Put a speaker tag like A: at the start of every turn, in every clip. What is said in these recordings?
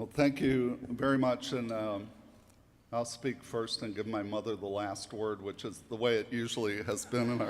A: Well, thank you very much, and I'll speak first and give my mother the last word, which is the way it usually has been in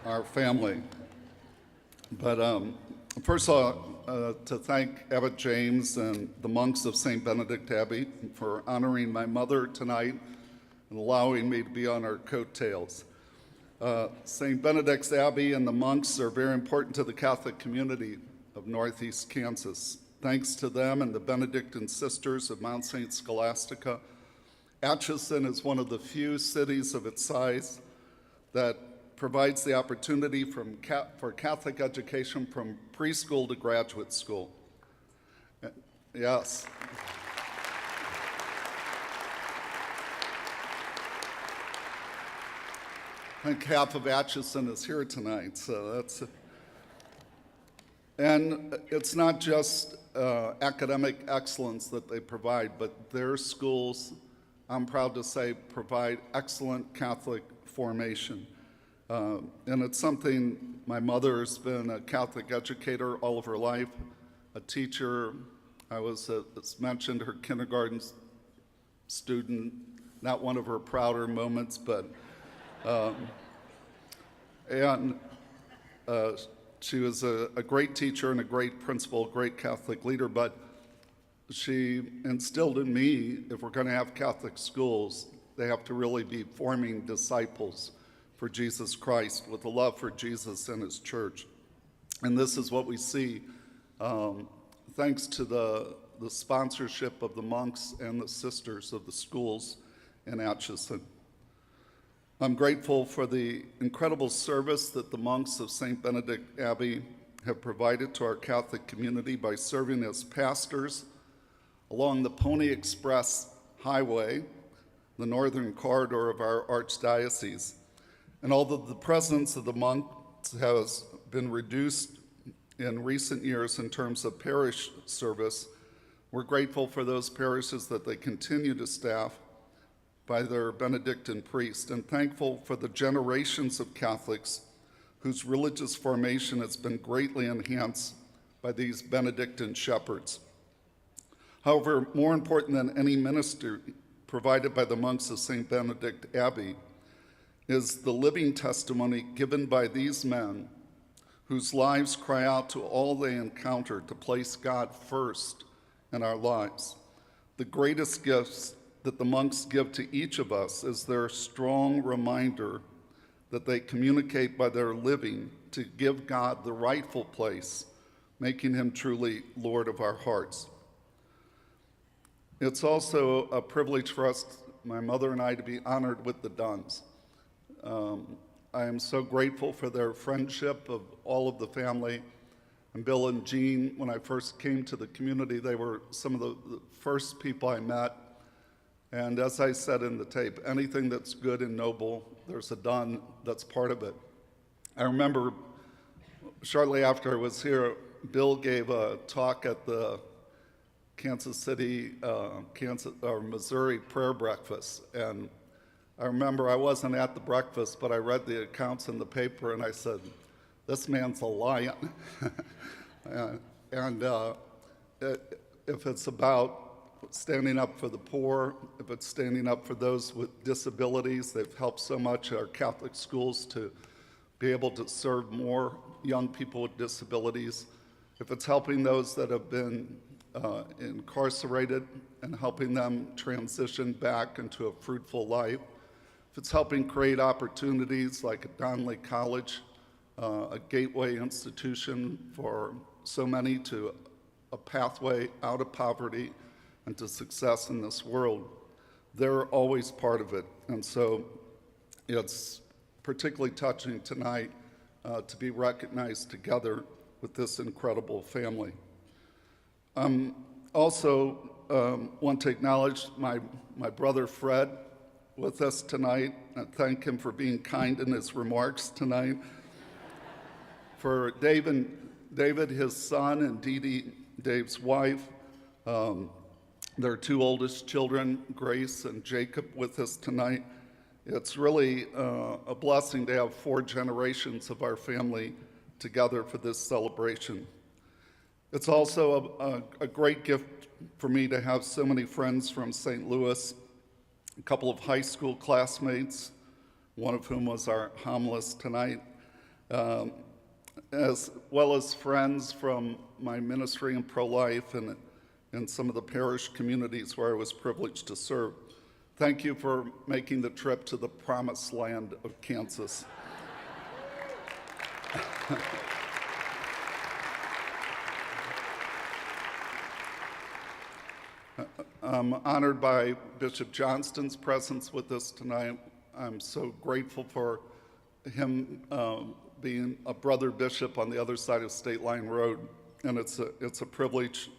A: our family. But first of all, to thank Abbot James and the monks of St. Benedict Abbey for honoring my mother tonight and allowing me to be on our coattails. St. Benedict's Abbey and the monks are very important to the Catholic community of Northeast Kansas. Thanks to them and the Benedictine sisters of Mount St. Scholastica, Atchison is one of the few cities of its size that provides the opportunity for Catholic education from preschool to graduate school. Yes. I think half of Atchison is here tonight, so that's... And it's not just academic excellence that they provide, but their schools, I'm proud to say, provide excellent Catholic formation. And it's something, my mother has been a Catholic educator all of her life, a teacher. I was, as mentioned, her kindergarten student, not one of her prouder moments, but, she was a great teacher and a great principal, a great Catholic leader, but she instilled in me, if we're going to have Catholic schools, they have to really be forming disciples for Jesus Christ with a love for Jesus and his church. And this is what we see thanks to the sponsorship of the monks and the sisters of the schools in Atchison. I'm grateful for the incredible service that the monks of St. Benedict Abbey have provided to our Catholic community by serving as pastors along the Pony Express Highway, the northern corridor of our archdiocese. And although the presence of the monks has been reduced in recent years in terms of parish service, we're grateful for those parishes that they continue to staff by their Benedictine priest, and thankful for the generations of Catholics whose religious formation has been greatly enhanced by these Benedictine shepherds. However, more important than any ministry provided by the monks of St. Benedict Abbey is the living testimony given by these men whose lives cry out to all they encounter to place God first in our lives. The greatest gifts that the monks give to each of us is their strong reminder that they communicate by their living to give God the rightful place, making him truly Lord of our hearts. It's also a privilege for us, my mother and I, to be honored with the Duns. I am so grateful for their friendship of all of the family. And Bill and Jean, when I first came to the community, they were some of the first people I met. And as I said in the tape, anything that's good and noble, there's a Dun that's part of it. I remember shortly after I was here, Bill gave a talk at the Kansas City, Missouri prayer breakfast. And I remember I wasn't at the breakfast, but I read the accounts in the paper and I said, this man's a lion. If it's about standing up for the poor, if it's standing up for those with disabilities, they've helped so much at our Catholic schools to be able to serve more young people with disabilities. If it's helping those that have been incarcerated and helping them transition back into a fruitful life. If it's helping create opportunities like at Donley College, a gateway institution for so many to a pathway out of poverty and to success in this world, they're always part of it. And so it's particularly touching tonight to be recognized together with this incredible family. Also want to acknowledge my brother Fred with us tonight and thank him for being kind in his remarks tonight. For David, his son, and Dee Dee, Dave's wife, their two oldest children, Grace and Jacob, with us tonight. It's really a blessing to have 4 generations of our family together for this celebration. It's also a great gift for me to have so many friends from St. Louis, a couple of high school classmates, one of whom was our homilist tonight, as well as friends from my ministry in pro-life and in some of the parish communities where I was privileged to serve. Thank you for making the trip to the promised land of Kansas. I'm honored by Bishop Johnston's presence with us tonight. I'm so grateful for him being a brother bishop on the other side of State Line Road, and it's a privilege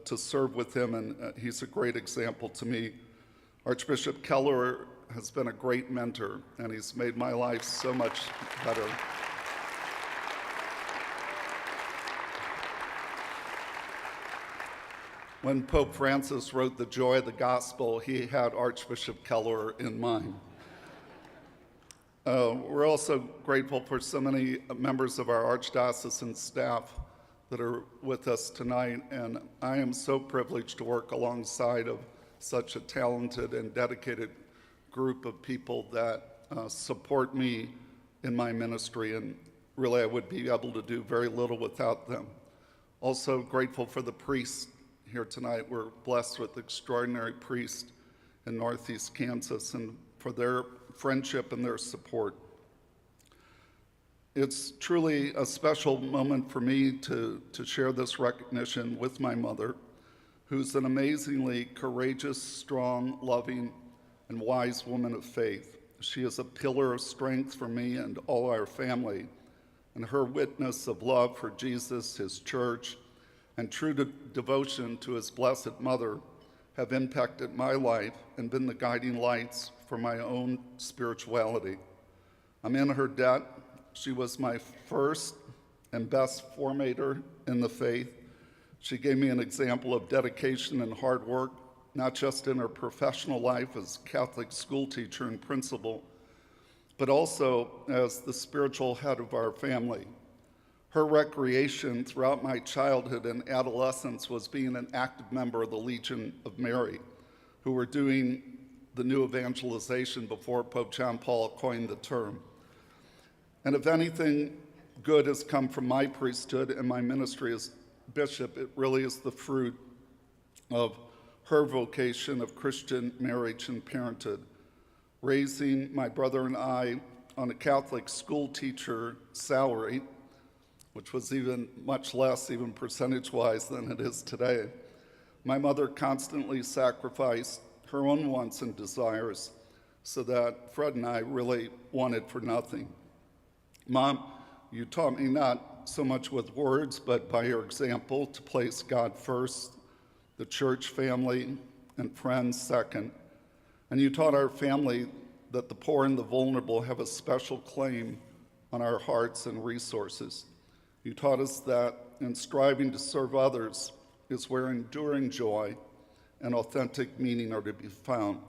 A: to serve with him, and he's a great example to me. Archbishop Keller has been a great mentor, and he's made my life so much better. When Pope Francis wrote The Joy of the Gospel, he had Archbishop Keller in mind. We're also grateful for so many members of our archdiocesan staff that are with us tonight, and I am so privileged to work alongside of such a talented and dedicated group of people that support me in my ministry, and really I would be able to do very little without them. Also grateful for the priests here tonight. We're blessed with extraordinary priests in Northeast Kansas, and for their friendship and their support. It's truly a special moment for me to share this recognition with my mother, who's an amazingly courageous, strong, loving, and wise woman of faith. She is a pillar of strength for me and all our family, and her witness of love for Jesus, his church, and true devotion to his blessed mother have impacted my life and been the guiding lights for my own spirituality. I'm in her debt. She was my first and best formator in the faith. She gave me an example of dedication and hard work, not just in her professional life as Catholic school teacher and principal, but also as the spiritual head of our family. Her recreation throughout my childhood and adolescence was being an active member of the Legion of Mary, who were doing the new evangelization before Pope John Paul coined the term. And if anything good has come from my priesthood and my ministry as bishop, it really is the fruit of her vocation of Christian marriage and parenthood, raising my brother and I on a Catholic school teacher salary, which was even much less, even percentage-wise, than it is today. My mother constantly sacrificed her own wants and desires so that Fred and I really wanted for nothing. Mom, you taught me not so much with words, but by your example, to place God first, the church family, and friends second. And you taught our family that the poor and the vulnerable have a special claim on our hearts and resources. You taught us that in striving to serve others is where enduring joy and authentic meaning are to be found.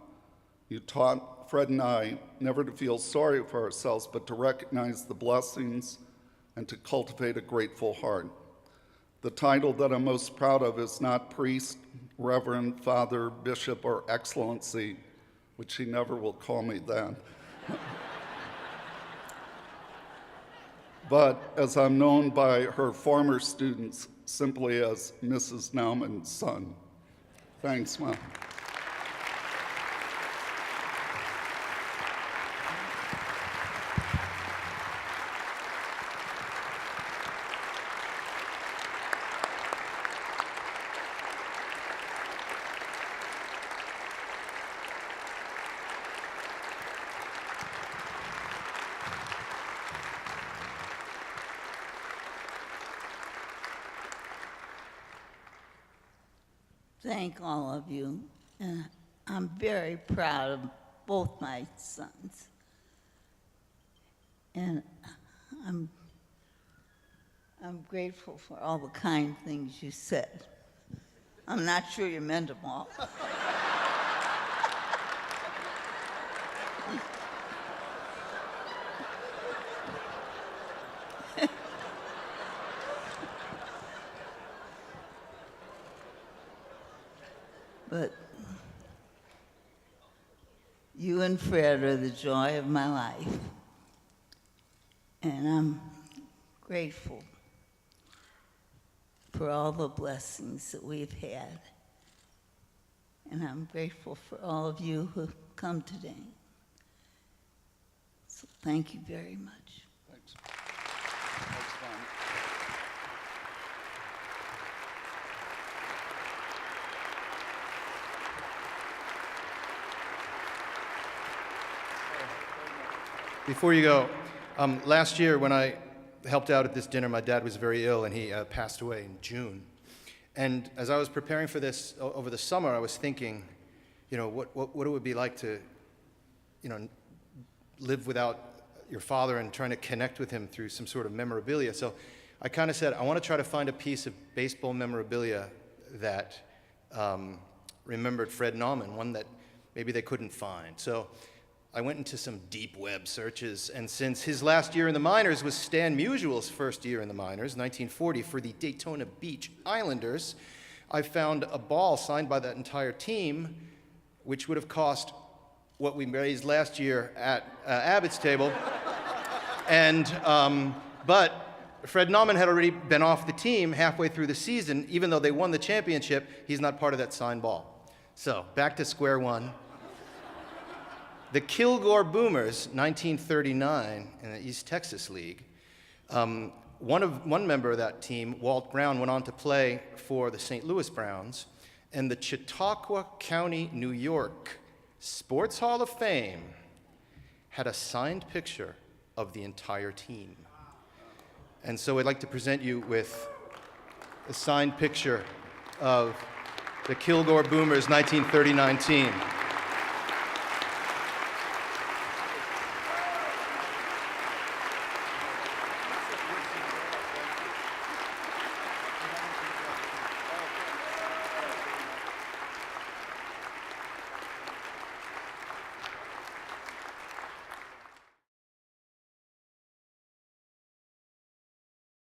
A: You taught Fred and I never to feel sorry for ourselves, but to recognize the blessings and to cultivate a grateful heart. The title that I'm most proud of is not priest, reverend, father, bishop, or excellency, which he never will call me that. But as I'm known by her former students, simply as Mrs. Naumann's son. Thanks, Mom.
B: Thank all of you. I'm very proud of both my sons. And I'm grateful for all the kind things you said. I'm not sure you meant them all. and Fred are the joy of my life. And I'm grateful for all the blessings that we've had. And I'm grateful for all of you who have come today. So thank you very much.
A: Thanks. Thanks, Bonnie.
C: Before you go, last year when I helped out at this dinner, my dad was very ill and he passed away in June. And as I was preparing for this over the summer, I was thinking, what it would be like to, live without your father and trying to connect with him through some sort of memorabilia. So I kind of said, I want to try to find a piece of baseball memorabilia that remembered Fred Naumann, one that maybe they couldn't find. So I went into some deep web searches, and since his last year in the minors was Stan Musial's first year in the minors, 1940, for the Daytona Beach Islanders, I found a ball signed by that entire team, which would have cost what we raised last year at Abbott's table. But Fred Naumann had already been off the team halfway through the season. Even though they won the championship, he's not part of that signed ball. So back to square one. The Kilgore Boomers, 1939, in the East Texas League. One member of that team, Walt Brown, went on to play for the St. Louis Browns, and the Chautauqua County, New York Sports Hall of Fame had a signed picture of the entire team. And so I'd like to present you with a signed picture of the Kilgore Boomers 1939 team.